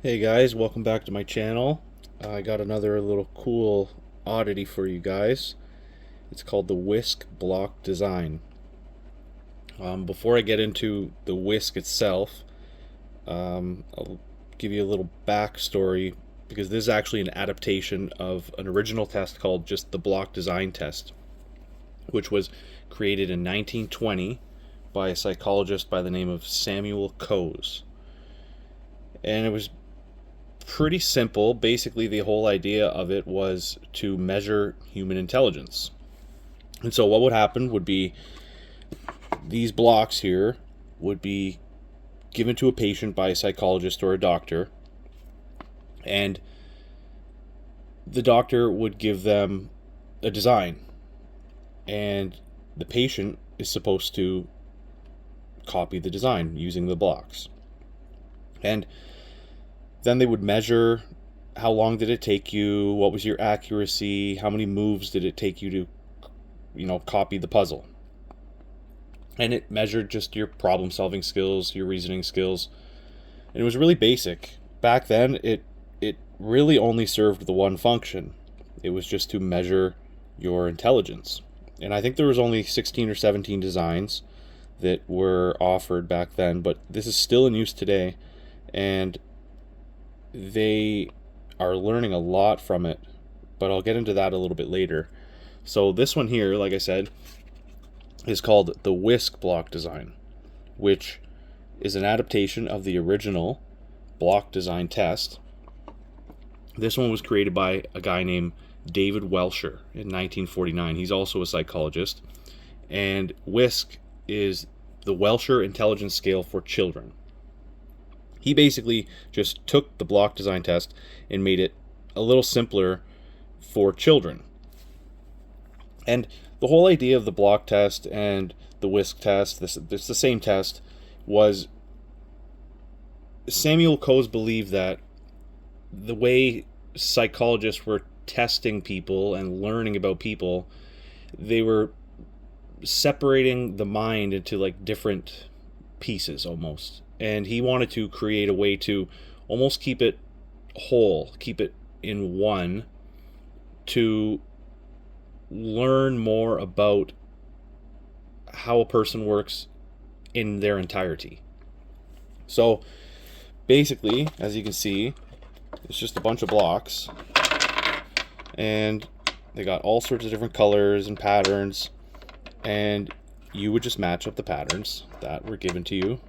Hey guys, welcome back to my channel. I got another little cool oddity for you guys. It's called the WISC block design. Before I get into the WISC itself, I'll give you a little backstory because this is actually an adaptation of an original test called just the block design test, which was created in 1920 by a psychologist by the name of Samuel Coase. And it was pretty simple. Basically, the whole idea of it was to measure human intelligence. And so, what would happen would be these blocks here would be given to a patient by a psychologist or a doctor, and the doctor would give them a design, and the patient is supposed to copy the design using the blocks. And then they would measure how long did it take you, what was your accuracy, how many moves did it take you to, copy the puzzle. And it measured just your problem solving skills, your reasoning skills. And it was really basic. Back then it really only served the one function. It was just to measure your intelligence. And I think there was only 16 or 17 designs that were offered back then, but this is still in use today. And they are learning a lot from it, but I'll get into that a little bit later. So this one here, like I said, is called the WISC block design, which is an adaptation of the original block design test. This one was created by a guy named David Welsher in 1949. He's also a psychologist, and WISC is the Welsher Intelligence Scale for Children. He basically just took the block design test and made it a little simpler for children. And the whole idea of the block test and the WISC test, it's the same test, was Samuel Coase believed that the way psychologists were testing people and learning about people, they were separating the mind into like different pieces almost. And he wanted to create a way to almost keep it whole, keep it in one, to learn more about how a person works in their entirety. So basically, as you can see, it's just a bunch of blocks, and they got all sorts of different colors and patterns, and you would just match up the patterns that were given to you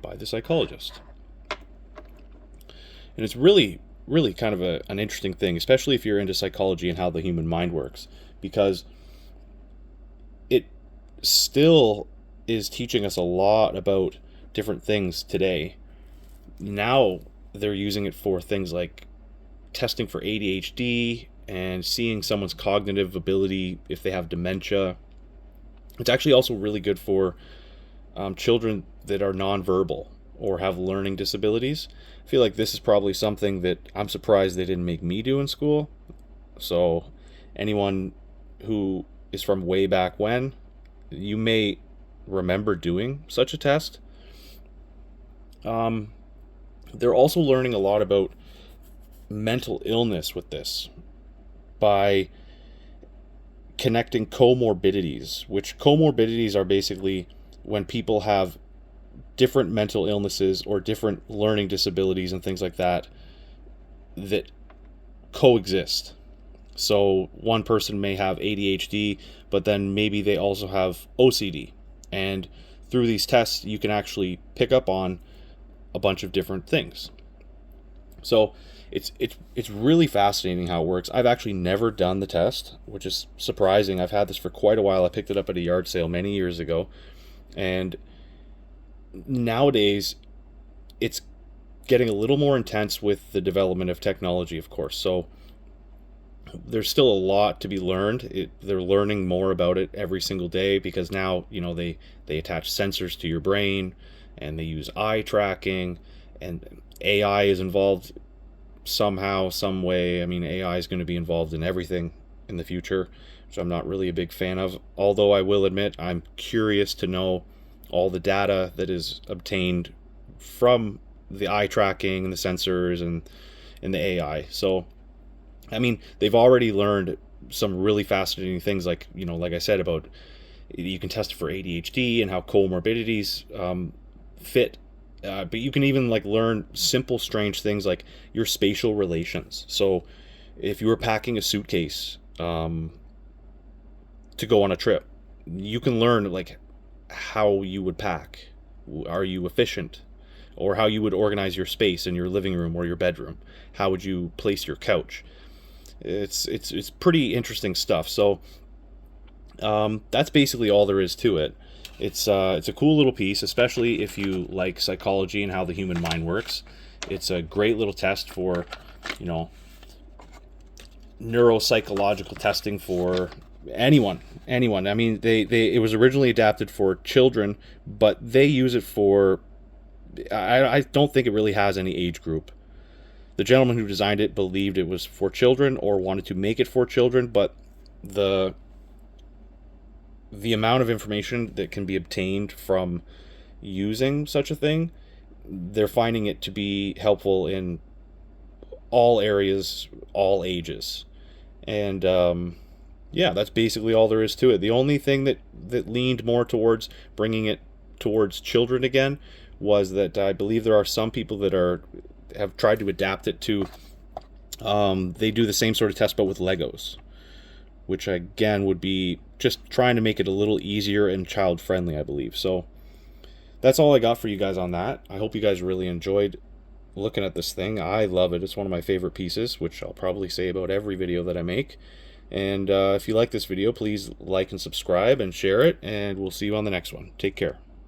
by the psychologist. And it's really kind of an interesting thing, especially if you're into psychology and how the human mind works, because it still is teaching us a lot about different things today. Now they're using it for things like testing for ADHD and seeing someone's cognitive ability if they have dementia. It's actually also really good for children that are nonverbal or have learning disabilities. I feel like this is probably something that I'm surprised they didn't make me do in school. So anyone who is from way back when, you may remember doing such a test. They're also learning a lot about mental illness with this by connecting comorbidities, which comorbidities are basically when people have different mental illnesses or different learning disabilities and things like that that coexist. So one person may have ADHD, but then maybe they also have OCD. And through these tests, you can actually pick up on a bunch of different things. So it's really fascinating how it works. I've actually never done the test, which is surprising. I've had this for quite a while. I picked it up at a yard sale many years ago, and nowadays it's getting a little more intense with the development of technology, of course. So there's still a lot to be learned. They're learning more about it every single day because now, they attach sensors to your brain, and they use eye tracking, and AI is involved somehow, some way. I mean, AI is going to be involved in everything in the future, which I'm not really a big fan of. Although I will admit, I'm curious to know all the data that is obtained from the eye tracking and the sensors and the AI. So, I mean, they've already learned some really fascinating things, like, you know, like I said, about you can test for ADHD and how comorbidities fit. But you can even like learn simple, strange things like your spatial relations. So, if you were packing a suitcase to go on a trip, you can learn like how you would pack. Are you efficient? Or how you would organize your space in your living room or your bedroom. How would you place your couch? It's pretty interesting stuff. So that's basically all there is to it. It's a cool little piece, especially if you like psychology and how the human mind works. It's a great little test for, you know, neuropsychological testing for anyone. I mean, it was originally adapted for children, but they use it for, I don't think it really has any age group. The gentleman who designed it believed it was for children or wanted to make it for children, but the amount of information that can be obtained from using such a thing, they're finding it to be helpful in all areas, all ages. And yeah, that's basically all there is to it. The only thing that leaned more towards bringing it towards children again was that I believe there are some people that have tried to adapt it to, they do the same sort of test but with Legos, which again would be just trying to make it a little easier and child friendly, I believe. So that's all I got for you guys on that. I hope you guys really enjoyed looking at this thing. I love it. It's one of my favorite pieces, which I'll probably say about every video that I make. And if you like this video, please like and subscribe and share it, and we'll see you on the next one. Take care.